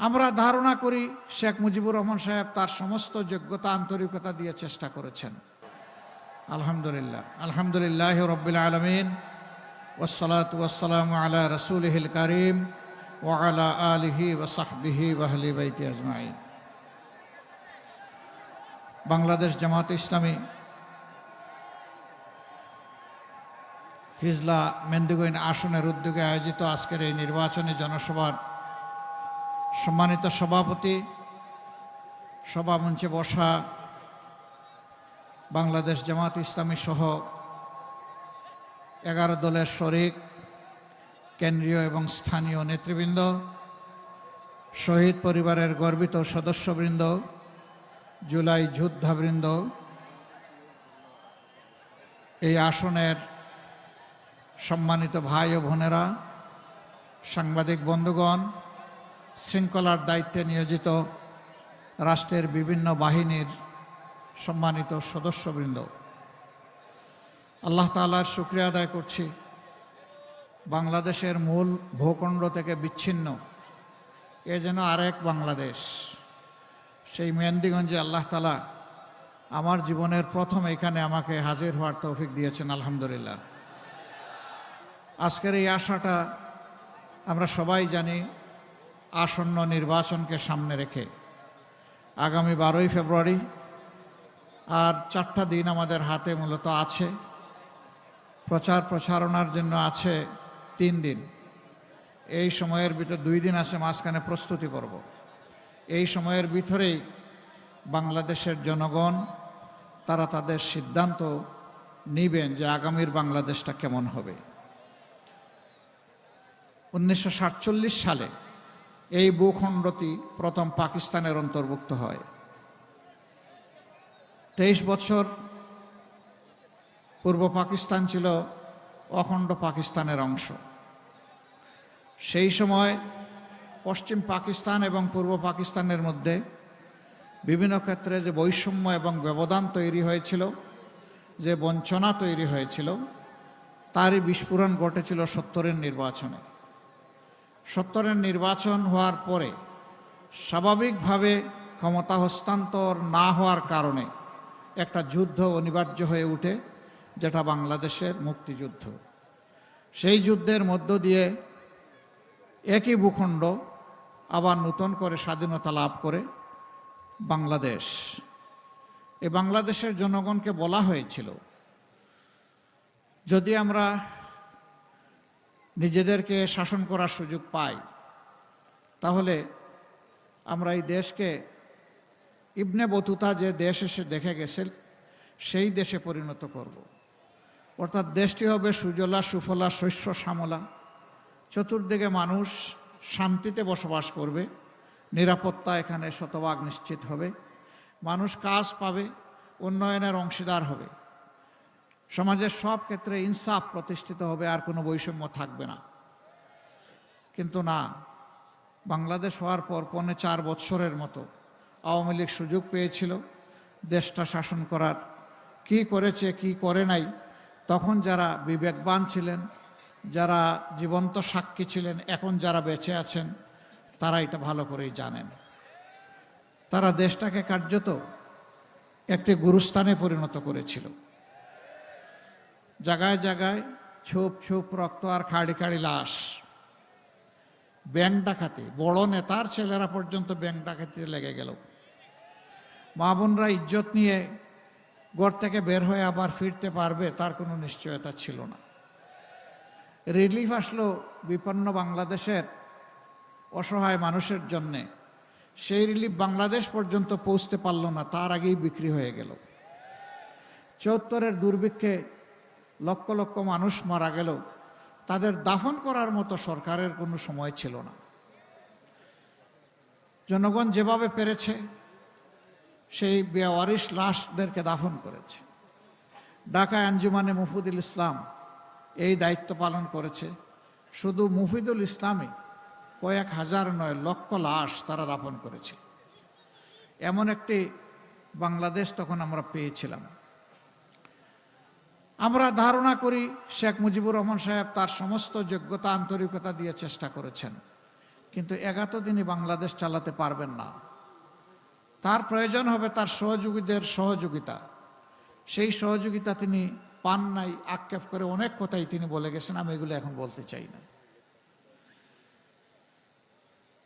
আমরা ধারণা করি শেখ মুজিবুর রহমান সাহেব তার সমস্ত যোগ্যতা আন্তরিকতা দিয়ে চেষ্টা করেছেন। আলহামদুলিল্লাহ, আলহামদুলিল্লাহ রাব্বিল আলামিন, ওয়াসসালাতু ওয়াসসালামু আলা রাসূলিহিল কারীম ওয়া আলা আলিহি ওয়া সাহবিহি ওয়া আহলি বাইতি আজমাইন। বাংলাদেশ জামাত ইসলামী হিজলা মেন্দিগইন আসনের উদ্যোগে আয়োজিত আজকের এই নির্বাচনী জনসভার সম্মানিত সভাপতি, সভামঞ্চে বসা বাংলাদেশ জামাত ইসলামী সহ 11 দলের শরিক, কেন্দ্রীয় এবং স্থানীয় নেতৃবৃন্দ, শহীদ পরিবারের গর্বিত সদস্যবৃন্দ, জুলাই যোদ্ধাবৃন্দ, এই আসনের সম্মানিত ভাই ও বোনেরা, সাংবাদিক বন্ধুগণ, শৃঙ্খলার দায়িত্বে নিয়োজিত রাষ্ট্রের বিভিন্ন বাহিনীর সম্মানিত সদস্যবৃন্দ, আল্লাহ তাআলার শুকরিয়া আদায় করছি বাংলাদেশের মূল ভূখণ্ড থেকে বিচ্ছিন্ন এ যেন আরেক বাংলাদেশ, সেই মেহেন্দিগঞ্জে আল্লাহ তাআলা আমার জীবনের প্রথম এখানে আমাকে হাজির হওয়ার তৌফিক দিয়েছেন। আলহামদুলিল্লাহ। আজকের এই আশাটা আমরা সবাই জানি, আসন্ন নির্বাচনকে সামনে রেখে আগামী 12ই ফেব্রুয়ারি আর 4টা দিন আমাদের হাতে মূলত আছে। প্রচারণার জন্য আছে 3 দিন। এই সময়ের ভিতর 2 দিন আছে মাঝখানে প্রস্তুতি পর্ব। এই সময়ের ভিতরেই বাংলাদেশের জনগণ তারা তাদের সিদ্ধান্ত নেবেন যে আগামীর বাংলাদেশটা কেমন হবে। 1947 সালে এই ভূখণ্ডটি প্রথম পাকিস্তানের অন্তর্ভুক্ত হয়। 23 বছর পূর্ব পাকিস্তান ছিল অখণ্ড পাকিস্তানের অংশ। সেই সময় পশ্চিম পাকিস্তান এবং পূর্ব পাকিস্তানের মধ্যে বিভিন্ন ক্ষেত্রে যে বৈষম্য এবং ব্যবধান তৈরি হয়েছিল, যে বঞ্চনা তৈরি হয়েছিল, তারই বিস্ফোরণ ঘটেছিল 70-এর নির্বাচনে। 70-এর নির্বাচন হওয়ার পরে স্বাভাবিকভাবে ক্ষমতা হস্তান্তর না হওয়ার কারণে একটা যুদ্ধ অনিবার্য হয়ে ওঠে, যেটা বাংলাদেশের মুক্তিযুদ্ধ। সেই যুদ্ধের মধ্য দিয়ে একই ভূখণ্ড আবার নতুন করে স্বাধীনতা লাভ করে বাংলাদেশ। এই বাংলাদেশের জনগণকে বলা হয়েছিল, যদি আমরা নিজেদেরকে শাসন করার সুযোগ পাই তাহলে আমরা এই দেশকে ইবনে বতুতা যে দেশ এসে দেখে গেছে সেই দেশে পরিণত করব। অর্থাৎ দেশটি হবে সুজলা সুফলা শস্য শ্যামলা, চতুর্দিকে মানুষ শান্তিতে বসবাস করবে, নিরাপত্তা এখানে শতভাগ নিশ্চিত হবে, মানুষ কাজ পাবে, উন্নয়নের অংশীদার হবে, সমাজের সব ক্ষেত্রে ইনসাফ প্রতিষ্ঠিত হবে, আর কোনো বৈষম্য থাকবে না। কিন্তু না, বাংলাদেশ হওয়ার পর 4 বছরের মতো আওয়ামী লীগ সুযোগ পেয়েছিল দেশটা শাসন করার। কি করেছে কি করে নাই, তখন যারা বিবেকবান ছিলেন, যারা জীবন্ত সাক্ষী ছিলেন, এখন যারা বেঁচে আছেন তারা এটা ভালো করেই জানেন। তারা দেশটাকে কার্যত একটি গুরুস্থানে পরিণত করেছিল। জায়গায় জায়গায় ছুপ ছুপ রক্ত আর খাড়ি খাড়ি লাশ, ব্যাংক ডাকাতি, বড় নেতার ছেলেরা পর্যন্ত ব্যাংক ডাকাতিতে লেগে গেল। মা বোনরা ইজ্জত নিয়ে ঘর থেকে বের হয়ে আবার ফিরতে পারবে তার কোনো নিশ্চয়তা ছিল না। রিলিফ আসলো বিপন্ন বাংলাদেশের অসহায় মানুষের জন্যে, সেই রিলিফ বাংলাদেশ পর্যন্ত পৌঁছতে পারল না, তার আগেই বিক্রি হয়ে গেল। 74-এর দুর্ভিক্ষে লক্ষ লক্ষ মানুষ মারা গেল, তাদের দাফন করার মতো সরকারের কোনো সময় ছিল না। জনগণ যেভাবে পেরেছে সেই বেওয়ারিশ লাশদেরকে দাফন করেছে। ঢাকা আঞ্জুমানে মুফিদুল ইসলাম এই দায়িত্ব পালন করেছে। শুধু মুফিদুল ইসলামই কয়েক হাজার নয়, লক্ষ লাশ তারা দাফন করেছে। এমন একটি বাংলাদেশ তখন আমরা পেয়েছিলাম। আমরা ধারণা করি শেখ মুজিবুর রহমান সাহেব তার সমস্ত যোগ্যতা আন্তরিকতা দিয়ে চেষ্টা করেছেন, কিন্তু 71 দিনই বাংলাদেশ চালাতে পারবেন না। তার প্রয়োজন হবে তার সহযোগীদের সহযোগিতা। সেই সহযোগিতা তিনি পান নাই। আক্ষেপ করে অনেক কথাই তিনি বলে গেছেন, আমি এগুলো এখন বলতে চাই না।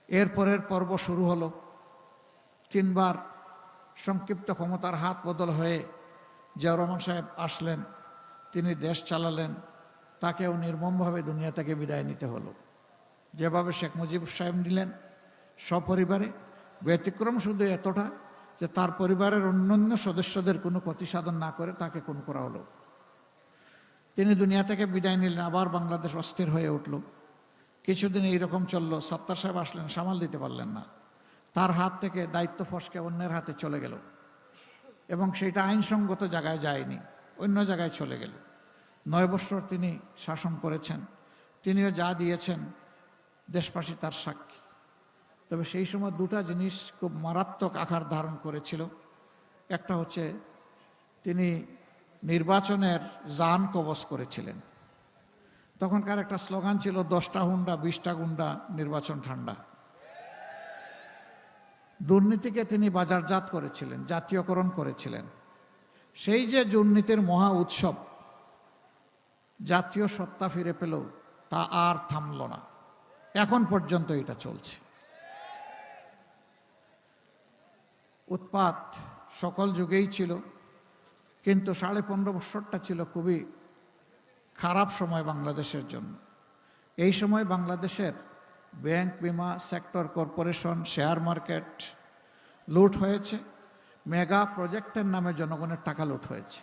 এরপরের পর্ব শুরু হলো। 3 বার সংক্ষিপ্ত ক্ষমতার হাত বদল হয়ে জিয়াউর রহমান সাহেব আসলেন, তিনি দেশ চালালেন, তাকেও নির্মমভাবে দুনিয়া থেকে বিদায় নিতে হলো। যেভাবে শেখ মুজিব সাহেব নিলেন সপরিবারে, ব্যতিক্রম শুধু এতটা যে তার পরিবারের অন্যান্য সদস্যদের কোনো ক্ষতি সাধন না করে তাকে খুন করা হলো। তিনি দুনিয়া থেকে বিদায় নিলেন, আবার বাংলাদেশ অস্থির হয়ে উঠল। কিছুদিন এইরকম চললো। সত্তার সাহেব আসলেন, সামাল দিতে পারলেন না। তার হাত থেকে দায়িত্ব ফসকে অন্যের হাতে চলে গেল এবং সেটা আইনসঙ্গত জায়গায় যায়নি, অন্য জায়গায় চলে গেল। 9 বছর তিনি শাসন করেছেন। তিনিও যা দিয়েছেন দেশবাসী তার সাক্ষী। তবে সেই সময় দুটা জিনিস খুব মারাত্মক আকার ধারণ করেছিল। একটা হচ্ছে তিনি নির্বাচনের জান কবজ করেছিলেন। তখনকার একটা স্লোগান ছিল 10টা হুন্ডা 20টা গুন্ডা, নির্বাচন ঠান্ডা। দুর্নীতিকে তিনি বাজারজাত করেছিলেন, জাতীয়করণ করেছিলেন। সেই যে দুর্নীতির মহা উৎসব জাতীয় সত্তা ফিরে পেল, তা আর থামল না। এখন পর্যন্ত এটা চলছে। উৎপাত সকল যুগেই ছিল, কিন্তু 15.5 বছরটা ছিল খুবই খারাপ সময় বাংলাদেশের জন্য। এই সময় বাংলাদেশের ব্যাংক, বিমা সেক্টর, কর্পোরেশন, শেয়ার মার্কেট লুট হয়েছে। মেগা প্রজেক্টের নামে জনগণের টাকা লুট হয়েছে।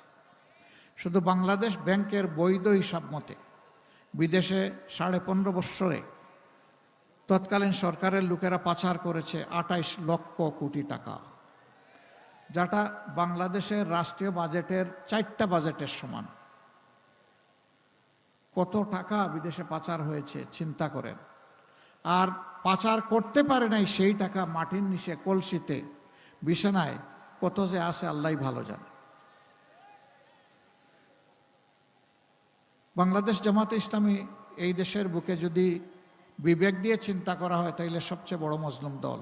শুধু বাংলাদেশ ব্যাংকের বৈধ হিসাব মতে বিদেশে 15.5 বছরে তৎকালীন সরকারের লোকেরা পাচার করেছে 28 লক্ষ কোটি টাকা, যেটা বাংলাদেশের রাষ্ট্রীয় বাজেটের 4টা বাজেটের সমান। কত টাকা বিদেশে পাচার হয়েছে চিন্তা করেন। আর পাচার করতে পারে নাই সেই টাকা মাটির নিচে কলসিতে বিছানায় কত যে আছে আল্লাহ ভালো জানে। বাংলাদেশ জামাতে ইসলামী এই দেশের বুকে যদি বিবেক দিয়ে চিন্তা করা হয় তাইলে সবচেয়ে বড় মজলুম দল।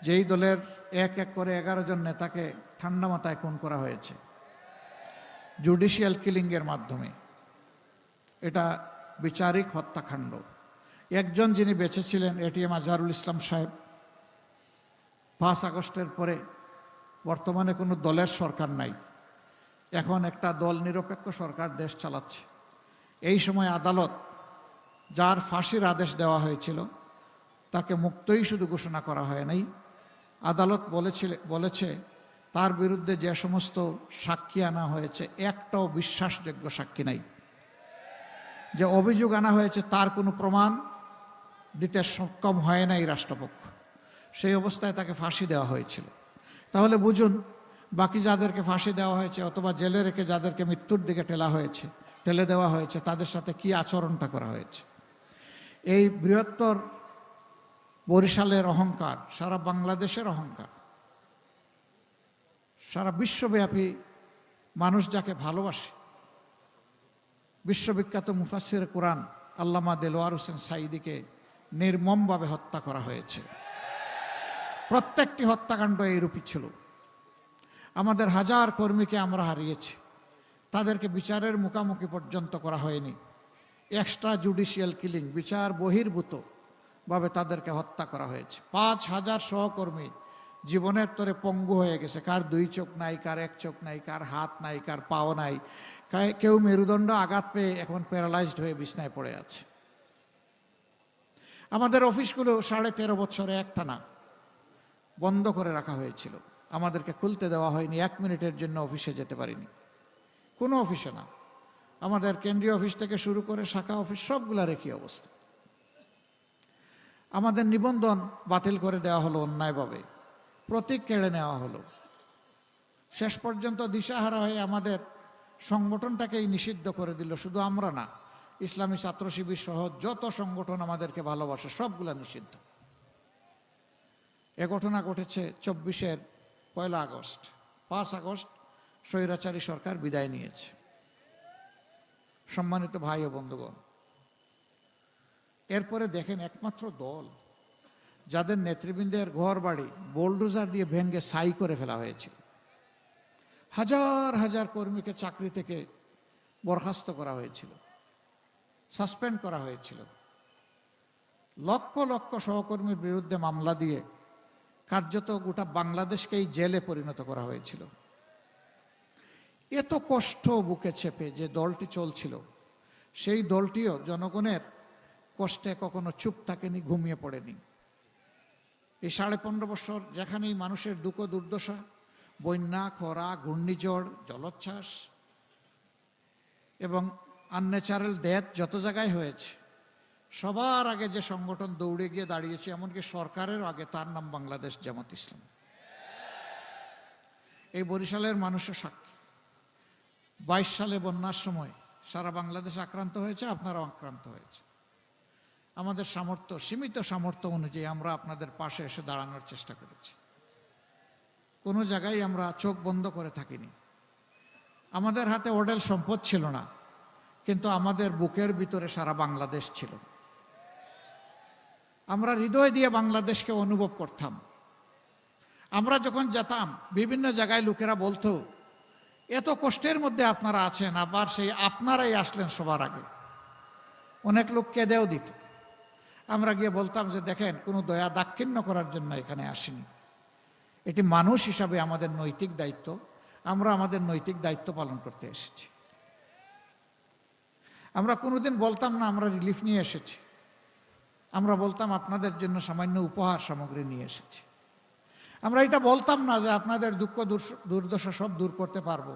যেই দলের এক এক করে 11 জন নেতাকে ঠান্ডা মাথায় খুন করা হয়েছে জুডিশিয়াল কিলিংয়ের মাধ্যমে। এটা বিচারিক হত্যাকাণ্ড। একজন যিনি বেঁচে ছিলেন এটিএম আজহারুল ইসলাম সাহেব, 5 আগস্টের পরে বর্তমানে কোনো দলের সরকার নাই, এখন একটা দল নিরপেক্ষ সরকার দেশ চালাচ্ছে। এই সময় আদালত যার ফাঁসির আদেশ দেওয়া হয়েছিল তাকে মুক্তই শুধু ঘোষণা করা হয় নাই, আদালত বলেছে তার বিরুদ্ধে যে সমস্ত সাক্ষী আনা হয়েছে একটাও বিশ্বাসযোগ্য সাক্ষী নাই। যে অভিযোগ আনা হয়েছে তার কোনো প্রমাণ দিতে সক্ষম হয় নাই রাষ্ট্রপক্ষ। সেই অবস্থায় তাকে ফাঁসি দেওয়া হয়েছিল। তাহলে বুঝুন বাকি যাদেরকে ফাঁসি দেওয়া হয়েছে অথবা জেলে রেখে যাদেরকে মৃত্যুর দিকে ঠেলে দেওয়া হয়েছে তাদের সাথে কি আচরণটা করা হয়েছে। এই বৃহত্তর বরিশালের অহংকার সারা বাংলাদেশের অহংকার, সারা বিশ্বব্যাপী মানুষ যাকে ভালোবাসে। বিশ্ববিখ্যাত মুফাসসির কোরআন আল্লামা দেলোয়ার হোসেন সাঈদীকে নির্মমভাবে হত্যা করা হয়েছে। প্রত্যেকটি হত্যাকাণ্ড এইরূপই ছিল। আমাদের হাজার কর্মীকে আমরা হারিয়েছি, তাদেরকে বিচারের মুখোমুখি পর্যন্ত করা হয়নি। এক্সট্রা জুডিশিয়াল কিলিং, বিচার বহির্ভূত ভাবে তাদেরকে হত্যা করা হয়েছে। 5,000 সহকর্মী জীবনের তরে পঙ্গু হয়ে গেছে। কার 2 চোখ নাই, কার 1 চোখ নাই, কার হাত নাই, কার পাও নাই, কেউ মেরুদণ্ড আঘাত পেয়ে এখন প্যারালাইজড হয়ে বিছনায় পড়ে আছে। আমাদের অফিসগুলো 13.5 বছরে একটানা বন্ধ করে রাখা হয়েছিল। আমাদেরকে খুলতে দেওয়া হয়নি, 1 মিনিটের জন্য অফিসে যেতে পারিনি, কোনো অফিসে না। আমাদের কেন্দ্রীয় অফিস থেকে শুরু করে শাখা অফিস সবগুলা একই অবস্থা। আমাদের নিবন্ধন বাতিল করে দেওয়া হলো অন্যায়ভাবে, প্রতীক কেড়ে নেওয়া হলো। শেষ পর্যন্ত দিশাহারা হয়ে আমাদের সংগঠনটাকেই নিষিদ্ধ করে দিল। শুধু আমরা না, ইসলামী ছাত্র শিবির সহ যত সংগঠন আমাদেরকে ভালোবাসে সবগুলা নিষিদ্ধ। এ ঘটনা ঘটেছে 24-এর 1 আগস্ট। 5 আগস্ট স্বৈরাচারী সরকার বিদায় নিয়েছে। সম্মানিত ভাই ও বন্ধুগণ, এরপরে দেখেন একমাত্র দল যাদের নেতৃবৃন্দের ঘর বাড়ি বোলডোজার দিয়ে ভেঙে ছাই করে ফেলা হয়েছিল, হাজার হাজার কর্মীকে চাকরি থেকে বরখাস্ত করা হয়েছিল, সাসপেন্ড করা হয়েছিল, লক্ষ লক্ষ সহকর্মীর বিরুদ্ধে মামলা দিয়ে কার্যত গোটা বাংলাদেশকেই জেলে পরিণত করা হয়েছিল। এত কষ্ট বুকে চেপে যে দলটি চলছিল, সেই দলটিও জনগণের কষ্টে কখনো চুপ থাকেনি, ঘুমিয়ে পড়েনি। এই 15.5 বছর যেখানেই মানুষের দুঃখ দুর্দশা, বন্যা, খরা, ঘূর্ণিঝড়, জলোচ্ছ্বাস এবং আনন্যাচারাল ডেথ যত জায়গায় হয়েছে, সবার আগে যে সংগঠন দৌড়ে গিয়ে দাঁড়িয়েছে, এমনকি সরকারের আগে, তার নাম বাংলাদেশ জামাত ইসলাম। এই বরিশালের মানুষের সাক্ষী। 22 সালে বন্যার সময় সারা বাংলাদেশ আক্রান্ত হয়েছে, আপনারাও আক্রান্ত হয়েছে। আমাদের সামর্থ্য, সীমিত সামর্থ্য অনুযায়ী আমরা আপনাদের পাশে এসে দাঁড়ানোর চেষ্টা করেছি। কোনো জায়গায় আমরা চোখ বন্ধ করে থাকিনি। আমাদের হাতে অঢেল সম্পদ ছিল না, কিন্তু আমাদের বুকের ভিতরে সারা বাংলাদেশ ছিল। আমরা হৃদয় দিয়ে বাংলাদেশকে অনুভব করতাম। আমরা যখন যেতাম, বিভিন্ন জায়গায় লোকেরা বলতো, এত কষ্টের মধ্যে আপনারা আছেন, আবার সেই আপনারাই আসলেন সবার আগে। অনেক লোক কেঁদেও দিত। আমরা গিয়ে বলতাম যে দেখেন, কোনো দয়া দাক্ষিণ্য করার জন্য এখানে আসিনি, এটি মানুষ হিসাবে আমাদের নৈতিক দায়িত্ব, আমরা আমাদের নৈতিক দায়িত্ব পালন করতে এসেছি। আমরা কোনোদিন বলতাম না আমরা রিলিফ নিয়ে এসেছি, আমরা বলতাম আপনাদের জন্য সামান্য উপহার সামগ্রী নিয়ে এসেছি। আমরা এটা বলতাম না যে আপনাদের দুঃখ দুর্দশা সব দূর করতে পারবো,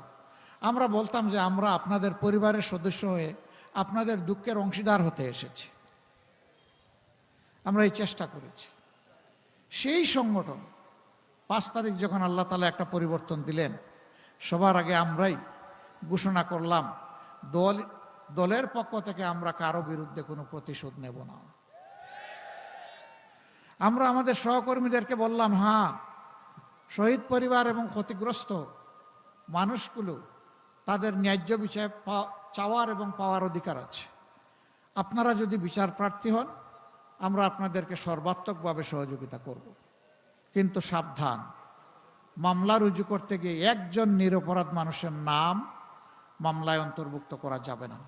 আমরা বলতাম যে আমরা আপনাদের পরিবারের সদস্য হয়ে আপনাদের দুঃখের অংশীদার হতে এসেছি। আমরা এই চেষ্টা করেছি। সেই সংগঠন 5 তারিখ যখন আল্লাহ তাআলা একটা পরিবর্তন দিলেন, সবার আগে আমরাই ঘোষণা করলাম, দলের পক্ষ থেকে আমরা কারো বিরুদ্ধে কোনো প্রতিশোধ নেব না। আমরা আমাদের সহকর্মীদেরকে বললাম, হ্যাঁ, শহীদ পরিবার এবং ক্ষতিগ্রস্ত মানুষগুলো, তাদের ন্যায্য বিচার চাওয়ার এবং পাওয়ার অধিকার আছে। আপনারা যদি বিচার প্রার্থী হন, আমরা আপনাদেরকে সর্বাত্মকভাবে সহযোগিতা করব। কিন্তু সাবধান, মামলা রুজু করতে গিয়ে একজন নিরপরাধ মানুষের নাম মামলায় অন্তর্ভুক্ত করা যাবে না।